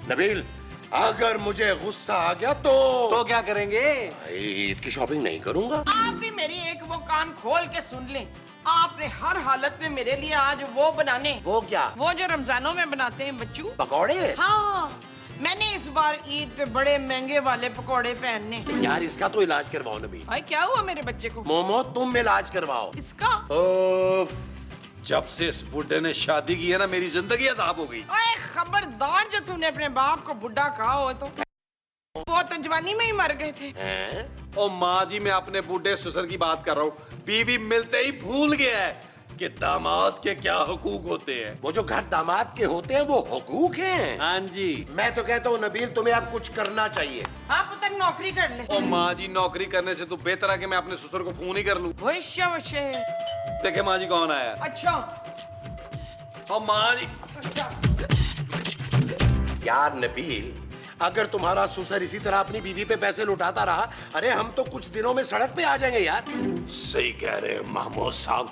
नबील, अगर मुझे गुस्सा आ गया तो क्या करेंगे? ईद की शॉपिंग नहीं करूंगा। आप भी मेरी एक वो कान खोल के सुन लें। आपने हर हालत में मेरे लिए आज वो बनाने। वो क्या? वो जो रमजानों में बनाते हैं बच्चू, पकौड़े। हाँ, मैंने इस बार ईद पे बड़े महंगे वाले पकौड़े पहनने। यार इसका तो इलाज करवाओ नबील। भाई क्या हुआ मेरे बच्चे को? मोमो तुम इलाज करवाओ इसका? जब से इस बुड्ढे ने शादी की है ना, मेरी जिंदगी अजाब हो गई। ओए खबरदार, जो तूने अपने बाप को बुढ़ा कहा हो तो वो तो जवानी में ही मर गए थे। ओ माँ जी, मैं अपने बूढ़े ससुर की बात कर रहा हूँ। बीवी मिलते ही भूल गया है कि दामाद के क्या हुकूक होते हैं। वो जो घर दामाद के होते हैं वो हुकूक हैं। हाँ जी। मैं तो कहता हूँ नबील, तुम्हें अब कुछ करना चाहिए। आप पुत्र नौकरी कर ले। ओ माँ जी, नौकरी करने से तो बेहतर है कि मैं अपने ससुर को फोन ही कर लूँ। वैश्य वैश्य। देखे माँ जी कौन आया। अच्छा। ओ माँ जी। यार नबील, अगर तुम्हारा ससुर इसी तरह अपनी बीवी पे पैसे लुटाता रहा, अरे हम तो कुछ दिनों में सड़क पे आ जाएंगे यार। सही कह रहे हैं महमूद साहब,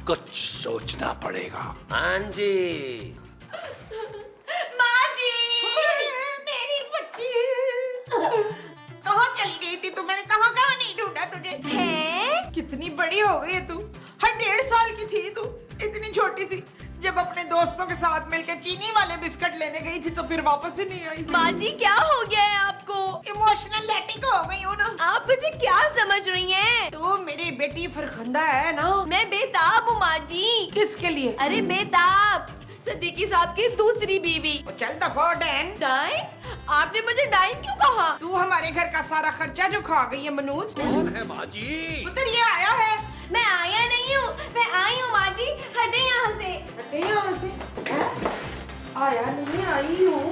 कुछ सोचना पड़ेगा। हाँ जी। माँ जी, मेरी बच्ची कहाँ चली गई थी तू? मैंने कहाँ कहाँ नहीं ढूंढा तुझे। है? कितनी बड़ी हो गई है तू। हर 1.5 साल की थी तू, इतनी छोटी सी। जब अपने दोस्तों के साथ मिलकर चीनी वाले बिस्किट लेने गई थी तो फिर वापस ही नहीं आई। माँ जी क्या हो गया है आपको? इमोशनल लैटिंग हो गई हो ना। आप मुझे क्या समझ रही हैं? तो मेरी बेटी फरखंदा है ना। मैं बेताब हूँ माँ जी। किसके लिए? अरे बेताब, सिद्दीकी साहब की दूसरी बीवी। वो चल दफा डैन। डाइन? आपने मुझे डाइन क्यों कहा? तू हमारे घर का सारा खर्चा जो खा गई है मनूज। कौन है माँ जी? पुत्र ये आया है। मैं आया नहीं हूँ, मैं आई हूँ माँ जी। हटे यहाँ से। हटे यहाँ से। हैं? आया नहीं, आई हूँ।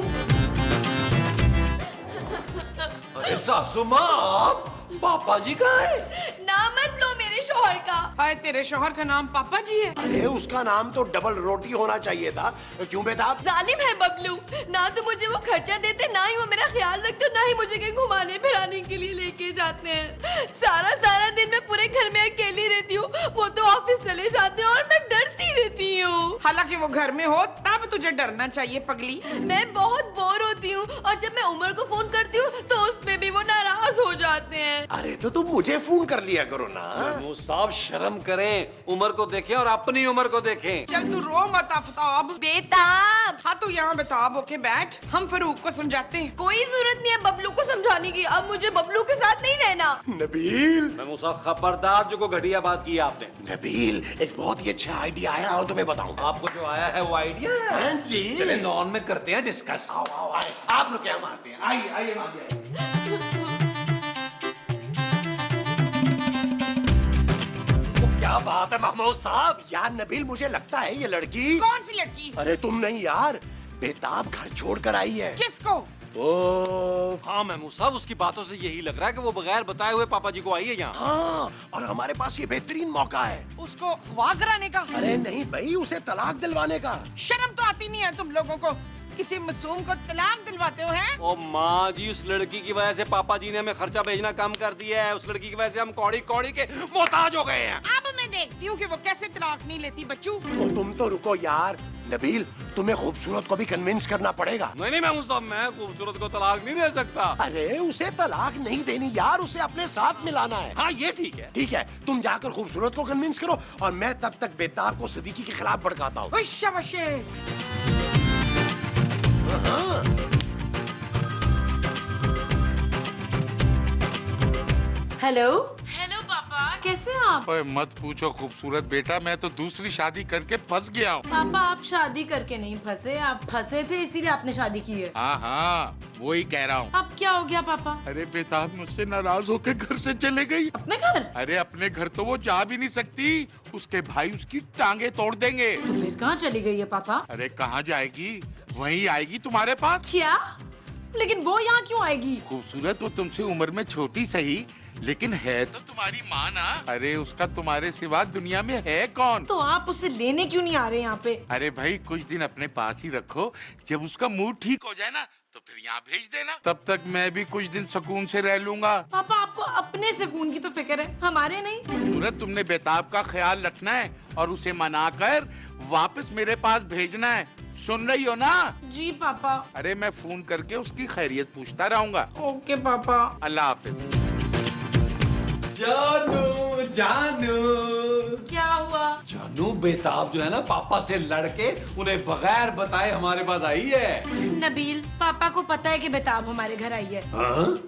अरे सासू माँ, आप पापा जी कहाँ है? नाम मत लो मेरे शोहर का। हाय, तेरे शोहर का नाम पापा जी है? अरे उसका नाम तो डबल रोटी होना चाहिए था। क्यों बेताब? जालिम है बबलू, ना तो मुझे वो खर्चा देते, ना ही वो मेरा ख्याल रखते, ना ही मुझे कहीं घुमाने फिराने के लिए लेके जाते हैं। सारा सारा दिन मैं पूरे घर में अकेली रहती हूँ, वो तो ऑफिस चले जाते हैं और मैं डरती रहती हूँ। हालांकि वो घर में हो तब तुझे डरना चाहिए पगली। मैं बहुत बोर होती हूँ और जब मैं उमर को फोन करती हूँ तो उस पे भी वो नाराज हो जाते हैं। अरे तो तुम मुझे फोन कर लिया करो ना। महमूद साहब शर्म करें, उम्र को देखें और अपनी उम्र को देखें। चल तू रो मत आफ्ताब। बेताब, हाँ तू यहाँ बेताब होके बैठ, हम फरूक को समझाते हैं। कोई जरूरत नहीं है बबलू को समझाने की। अब मुझे बबलू के साथ नहीं रहना। नबील, महमूद साहब खबरदार, जो को घटिया बात की आपने। नबील, एक बहुत ही अच्छा आइडिया आया और तुम्हें बताऊं। आपको जो आया है वो आइडिया है। हाँ जी। चले नॉन में करते हैं डिस्कस। आओ आओ आए। आप लोग क्या मारते हैं? आइए आइए माँ जी, आइए। क्या बात है महमूद साहब? यार नबील, मुझे लगता है ये लड़की। कौन सी लड़की? अरे तुम नहीं यार, बेताब घर छोड़ कर आई है। किसको? ओ, हाँ महमूद साहब, उसकी बातों से यही लग रहा है कि वो बगैर बताए हुए पापा जी को आई है यहाँ। हाँ, और हमारे पास ये बेहतरीन मौका है। उसको अगवा कराने का? अरे नहीं भाई, उसे तलाक दिलवाने का। शर्म तो आती नहीं है तुम लोगों को? किसी मासूम को तलाक दिलवाते हो हैं? ओ माँ जी, उस लड़की की वजह से पापा जी ने हमें खर्चा भेजना कम कर दिया है। उस लड़की की वजह से हम कौड़ी कौड़ी के मोहताज हो गए हैं। अब मैं देखती हूँ कि वो कैसे तलाक नहीं लेती बच्चू। तो तुम तो रुको यार। नबील, तुम्हें खूबसूरत को भी कन्विंस करना पड़ेगा। नहीं नहीं महमूद साहब, मैं खूबसूरत को तलाक नहीं दे सकता। अरे उसे तलाक नहीं देनी यार, उसे अपने साथ मिलाना है। हाँ ये ठीक है। ठीक है, तुम जाकर खूबसूरत को कन्विंस करो और मैं तब तक बेताब को सिद्दीकी के खिलाफ भड़काता हूँ। हेलो हेलो पापा, कैसे हैं आप? ओए मत पूछो खूबसूरत बेटा, मैं तो दूसरी शादी करके फंस गया हूँ। पापा आप शादी करके नहीं फंसे, आप फंसे थे इसीलिए आपने शादी की है। हाँ हाँ, वो ही कह रहा हूँ। अब क्या हो गया पापा? अरे बेताब मुझसे नाराज होकर घर से चले गई। अपने घर? अरे अपने घर तो वो जा भी नहीं सकती, उसके भाई उसकी टांगे तोड़ देंगे। तो फिर कहाँ चली गई है पापा? अरे कहाँ जाएगी, वहीं आएगी तुम्हारे पास। क्या? लेकिन वो यहाँ क्यों आएगी? खूबसूरत वो तुमसे उम्र में छोटी सही, लेकिन है तो तुम्हारी माँ ना। अरे उसका तुम्हारे सिवा दुनिया में है कौन? तो आप उसे लेने क्यों नहीं आ रहे यहाँ पे? अरे भाई कुछ दिन अपने पास ही रखो, जब उसका मूड ठीक हो जाए ना तो फिर यहाँ भेज देना। तब तक मैं भी कुछ दिन सुकून से रह लूंगा। पापा आपको अपने सुकून की तो फिक्र है, हमारे नहीं। खूबसूरत, तुमने बेताब का ख्याल रखना है और उसे मनाकर वापस मेरे पास भेजना है। सुन रही हो ना? जी पापा। अरे मैं फोन करके उसकी खैरियत पूछता रहूंगा। ओके पापा। अल्लाह हाफिज। जानू जानू क्या हुआ? जानू बेताब जो है ना पापा से लड़के उन्हें बगैर बताए हमारे पास आई है। नबील, पापा को पता है कि बेताब हमारे घर आई है।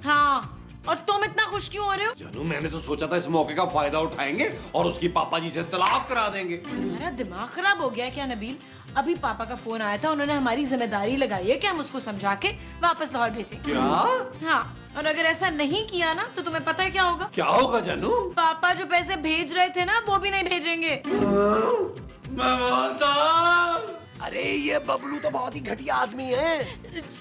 हाँ, और तुम इतना खुश क्यों हो रहे हो? जानू मैंने तो सोचा था इस मौके का फायदा उठाएंगे और उसकी पापा जी से तलाक करा देंगे। तुम्हारा दिमाग खराब हो गया क्या नबील? अभी पापा का फोन आया था, उन्होंने हमारी जिम्मेदारी लगाई है कि हम उसको समझा के वापस लाहौर भेजेंगे। क्या? हाँ, और अगर ऐसा नहीं किया ना तो तुम्हें पता है क्या होगा? क्या होगा जानू? पापा जो पैसे भेज रहे थे ना वो भी नहीं भेजेंगे। अरे ये बबलू तो बहुत ही घटिया आदमी है।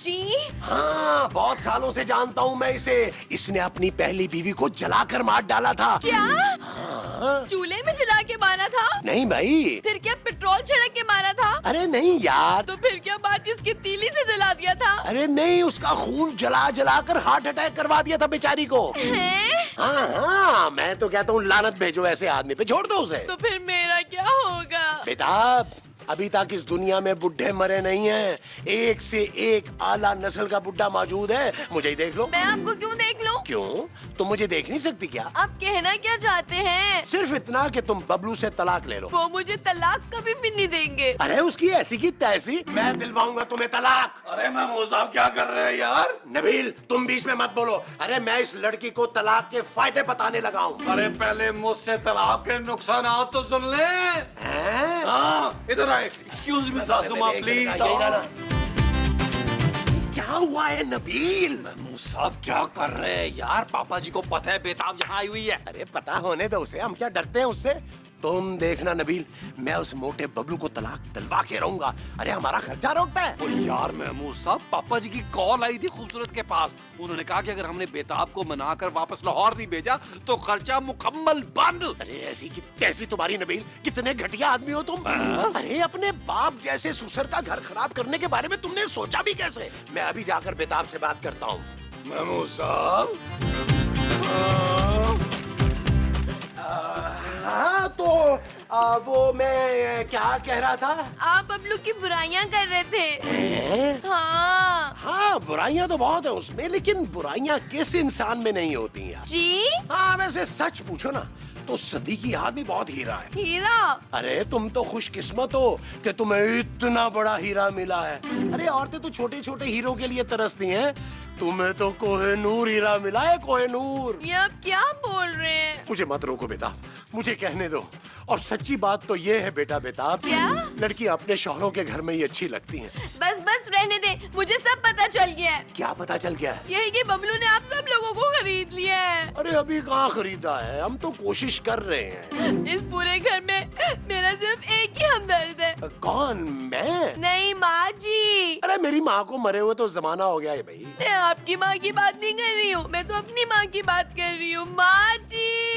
जी हाँ, बहुत सालों से जानता हूँ मैं इसे। इसने अपनी पहली बीवी को जलाकर मार डाला था। क्या? हाँ। चूल्हे में जला के मारा था? नहीं भाई। फिर क्या पेट्रोल छिड़क के मारा था? अरे नहीं यार। तो फिर क्या माचिस की तीली से जला दिया था? अरे नहीं, उसका खून जला जला कर हार्ट अटैक करवा दिया था बेचारी को। हैं? हाँ हाँ, मैं तो कहता हूँ लानत भेजो ऐसे आदमी पे, छोड़ दो उसे। तो फिर मेरा क्या होगा? बेटा, अभी तक इस दुनिया में बुढ़े मरे नहीं हैं। एक से एक आला नस्ल का बुढ़ा मौजूद है। मुझे ही देख लो। मैं आपको क्यों देख लूं? क्यों? तुम मुझे देख नहीं सकती क्या? आप कहना क्या चाहते हैं? सिर्फ इतना कि तुम बबलू से तलाक ले लो। वो मुझे तलाक कभी भी नहीं देंगे। अरे उसकी ऐसी की तैसी, मैं दिलवाऊंगा तुम्हें तलाक। अरे महमूद साहब क्या कर रहे हैं यार? नबील, तुम बीच में मत बोलो। अरे मैं इस लड़की को तलाक के फायदे बताने लगा हूँ। अरे पहले मुझसे तलाक के नुकसान तो सुन ले। हैं? हाँ इधर आए। Excuse me सासुमा please. क्या हुआ है नबील? महमूद साहब क्या कर रहे हैं यार? पापा जी को पता है बेताब यहाँ आई हुई है। अरे पता होने दो उसे, हम क्या डरते हैं उससे। तुम देखना नबील, मैं उस मोटे बबलू को तलाक दिलवा के रहूंगा। अरे हमारा खर्चा रोकता है। ओ यार महमूद साहब, पापा जी की कॉल आई थी खूबसूरत के पास। उन्होंने कहा कि अगर हमने बेताब को मनाकर वापस लाहौर नहीं भेजा तो खर्चा मुकम्मल बंद। अरे ऐसी की तैसी तुम्हारी नबील, कितने घटिया आदमी हो तुम। अरे अपने बाप जैसे ससुर का घर खराब करने के बारे में तुमने सोचा भी कैसे? मैं अभी जाकर बेताब से बात करता हूँ। महमूद साहब हाँ तो वो मैं क्या कह रहा था? आप बबलू की बुराइयां कर रहे थे। हैं? हाँ हाँ, बुराइयां तो बहुत है उसमें, लेकिन बुराइयां किस इंसान में नहीं होती यार। जी। हाँ वैसे सच पूछो ना तो सदीकी आदमी बहुत हीरा है। हीरा? अरे तुम तो खुशकिस्मत हो कि तुम्हें इतना बड़ा हीरा मिला है। अरे औरतें तो छोटे छोटे हीरो के लिए तरसती हैं, तुम्हें तो कोहिनूर हीरा मिला है, कोहिनूर। ये आप क्या बोल रहे हैं? मुझे मत रोको बेटा, मुझे कहने दो। और सच्ची बात तो ये है बेटा बेताब, क्या? लड़की अपने शौहरों के घर में ही अच्छी लगती है। बस बस रहने दे, मुझे सब पता चल गया है। क्या पता चल गया है? यही कि बबलू ने आप सब लोगों को खरीद लिया है। अरे अभी कहाँ खरीदा है, हम तो कोशिश कर रहे हैं। इस पूरे घर में मेरा सिर्फ एक ही हमदर्द है। कौन? मैं? नहीं, माँ जी। अरे मेरी माँ को मरे हुए तो जमाना हो गया है भाई। मैं आपकी माँ की बात नहीं कर रही हूँ, मैं तो अपनी माँ की बात कर रही हूँ। माँ जी।